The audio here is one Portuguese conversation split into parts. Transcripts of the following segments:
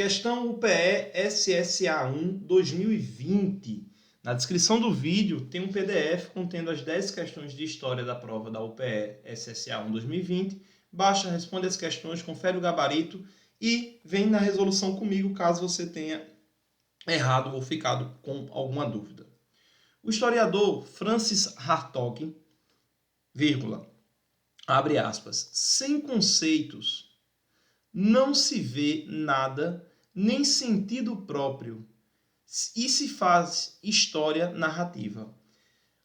Questão UPE SSA1 2020. Na descrição do vídeo tem um PDF contendo as 10 questões de história da prova da UPE SSA1 2020. Baixa, responde as questões, confere o gabarito e vem na resolução comigo caso você tenha errado ou ficado com alguma dúvida. O historiador Francis Hartog, vírgula, abre aspas, sem conceitos não se vê nada, nem sentido próprio, e se faz história narrativa.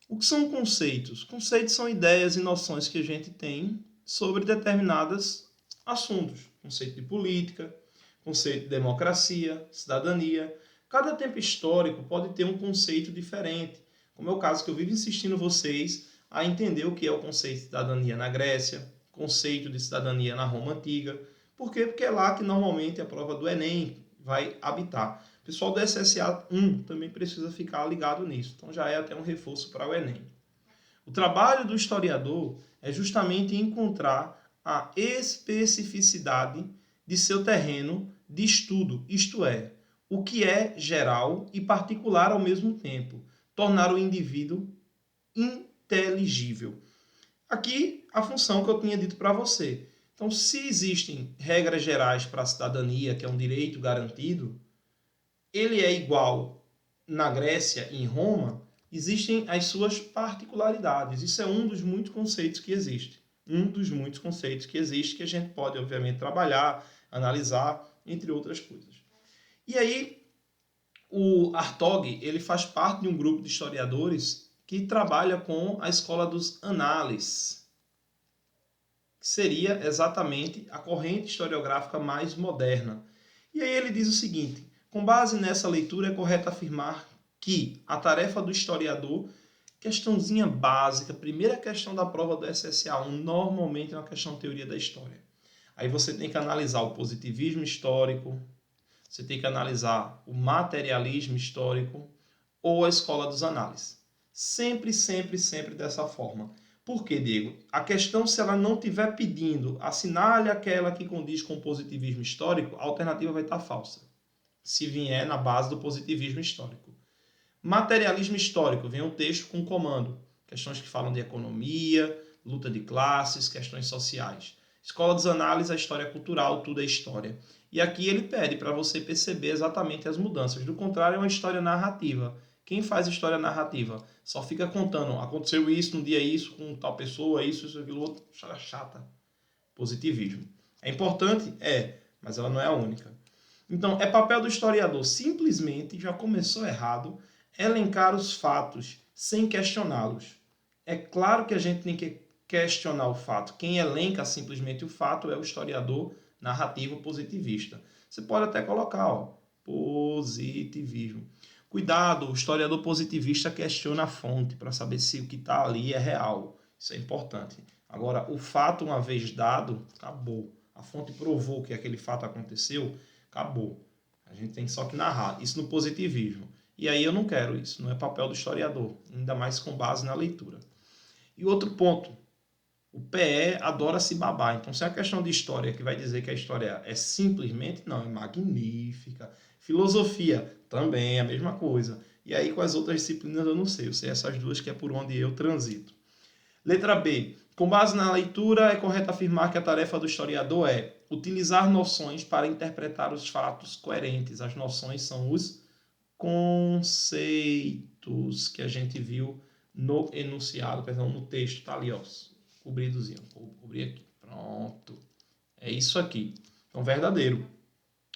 O que são conceitos? Conceitos são ideias e noções que a gente tem sobre determinados assuntos. Conceito de política, conceito de democracia, cidadania. Cada tempo histórico pode ter um conceito diferente, como é o caso que eu vivo insistindo vocês a entender o que é o conceito de cidadania na Grécia, conceito de cidadania na Roma Antiga. Por quê? Porque é lá que normalmente a prova do Enem vai habitar. O pessoal do SSA 1 também precisa ficar ligado nisso. Então já é até um reforço para o Enem. O trabalho do historiador é justamente encontrar a especificidade de seu terreno de estudo, isto é, o que é geral e particular ao mesmo tempo, tornar o indivíduo inteligível. Aqui a função que eu tinha dito para você. Então, se existem regras gerais para a cidadania, que é um direito garantido, ele é igual na Grécia e em Roma, existem as suas particularidades. Isso é um dos muitos conceitos que existe. Um dos muitos conceitos que existe que a gente pode, obviamente, trabalhar, analisar, entre outras coisas. E aí, o Hartog, ele faz parte de um grupo de historiadores que trabalha com a escola dos análises, que seria exatamente a corrente historiográfica mais moderna. E aí ele diz o seguinte: com base nessa leitura é correto afirmar que a tarefa do historiador, questãozinha básica, primeira questão da prova do SSA1, normalmente é uma questão de teoria da história. Aí você tem que analisar o positivismo histórico, você tem que analisar o materialismo histórico ou a escola dos análises. Sempre, sempre, sempre dessa forma. Por quê, Diego? A questão, se ela não estiver pedindo, assinale aquela que condiz com o positivismo histórico, a alternativa vai estar falsa. Se vier na base do positivismo histórico. Materialismo histórico, vem um texto com comando. Questões que falam de economia, luta de classes, questões sociais. Escola dos análises, a história cultural, tudo é história. E aqui ele pede para você perceber exatamente as mudanças. Do contrário, é uma história narrativa. Quem faz história narrativa só fica contando, aconteceu isso, no dia isso, com tal pessoa, isso, aquilo outro, chata. Positivismo. É importante? É, mas ela não é a única. Então, é papel do historiador simplesmente, já começou errado, elencar os fatos sem questioná-los. É claro que a gente tem que questionar o fato. Quem elenca simplesmente o fato é o historiador narrativo positivista. Você pode até colocar, positivismo. Cuidado, o historiador positivista questiona a fonte para saber se o que está ali é real. Isso é importante. Agora, o fato, uma vez dado, acabou. A fonte provou que aquele fato aconteceu, acabou. A gente tem só que narrar. Isso no positivismo. E aí eu não quero isso. Não é papel do historiador. Ainda mais com base na leitura. E outro ponto. O PE adora se babar. Então, se é a questão de história que vai dizer que a história é simplesmente, não, é magnífica. Filosofia, também é a mesma coisa. E aí, com as outras disciplinas, eu não sei. Eu sei essas duas que é por onde eu transito. Letra B. Com base na leitura, é correto afirmar que a tarefa do historiador é utilizar noções para interpretar os fatos coerentes. As noções são os conceitos que a gente viu no enunciado, perdão, no texto. Tá ali, ó. Cobridozinho. Vou cobrir aqui. Pronto. É isso aqui. Então, verdadeiro.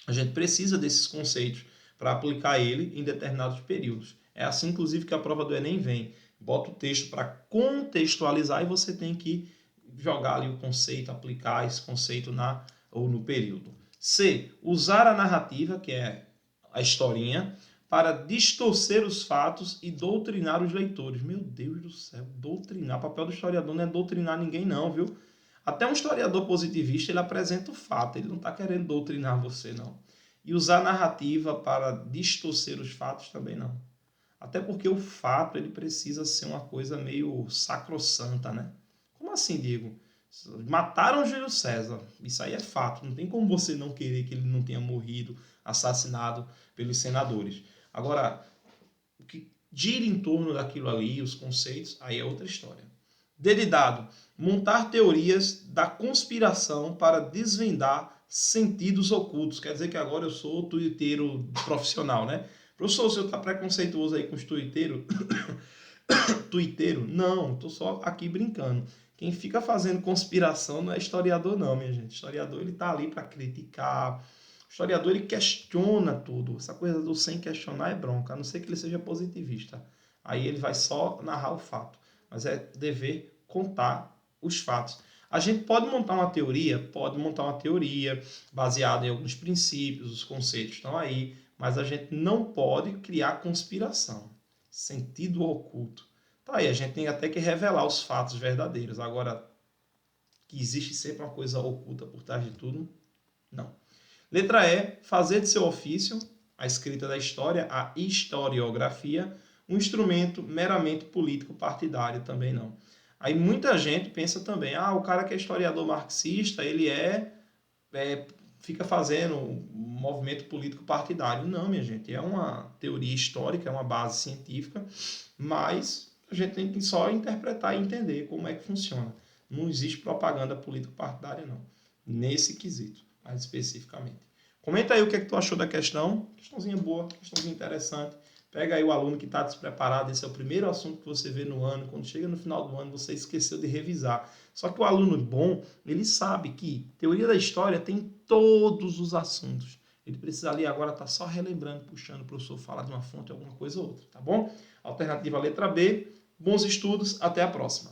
A gente precisa desses conceitos para aplicar ele em determinados períodos. É assim, inclusive, que a prova do Enem vem. Bota o texto para contextualizar e você tem que jogar ali o conceito, aplicar esse conceito no período. C. Usar a narrativa, que é a historinha, para distorcer os fatos e doutrinar os leitores. Meu Deus do céu, doutrinar. O papel do historiador não é doutrinar ninguém não, viu? Até um historiador positivista, ele apresenta o fato, ele não está querendo doutrinar você, não. E usar a narrativa para distorcer os fatos também não. Até porque o fato, ele precisa ser uma coisa meio sacrossanta, né? Como assim, Diego? Mataram Júlio César. Isso aí é fato. Não tem como você não querer que ele não tenha morrido. assassinado pelos senadores. Agora, o que gira em torno daquilo ali, os conceitos, aí é outra história. D dado, montar teorias da conspiração para desvendar sentidos ocultos. Quer dizer que agora eu sou tuiteiro profissional, né? Professor, o senhor está preconceituoso aí com os tuiteiros? Tuiteiro? Não, estou só aqui brincando. Quem fica fazendo conspiração não é historiador não, minha gente. Historiador, ele está ali para criticar. O historiador, ele questiona tudo. Essa coisa do sem questionar é bronca, a não ser que ele seja positivista. Aí ele vai só narrar o fato. Mas é dever contar os fatos. A gente pode montar uma teoria? Pode montar uma teoria baseada em alguns princípios, os conceitos estão aí, mas a gente não pode criar conspiração. Sentido oculto. Tá aí, a gente tem até que revelar os fatos verdadeiros. Agora, que existe sempre uma coisa oculta por trás de tudo, não. Letra E, fazer de seu ofício, a escrita da história, a historiografia, um instrumento meramente político partidário, também não. Aí muita gente pensa também, o cara que é historiador marxista, ele fica fazendo um movimento político partidário. Não, minha gente, é uma teoria histórica, é uma base científica, mas a gente tem que só interpretar e entender como é que funciona. Não existe propaganda político-partidária, não. Nesse quesito, mais especificamente. Comenta aí o que é que tu achou da questão. Questãozinha boa, questãozinha interessante. Pega aí o aluno que está despreparado. Esse é o primeiro assunto que você vê no ano. Quando chega no final do ano, você esqueceu de revisar. Só que o aluno bom, ele sabe que teoria da história tem todos os assuntos. Ele precisa ali agora estar só relembrando, puxando o professor falar de uma fonte, alguma coisa ou outra, tá bom? Alternativa letra B. Bons estudos, até a próxima.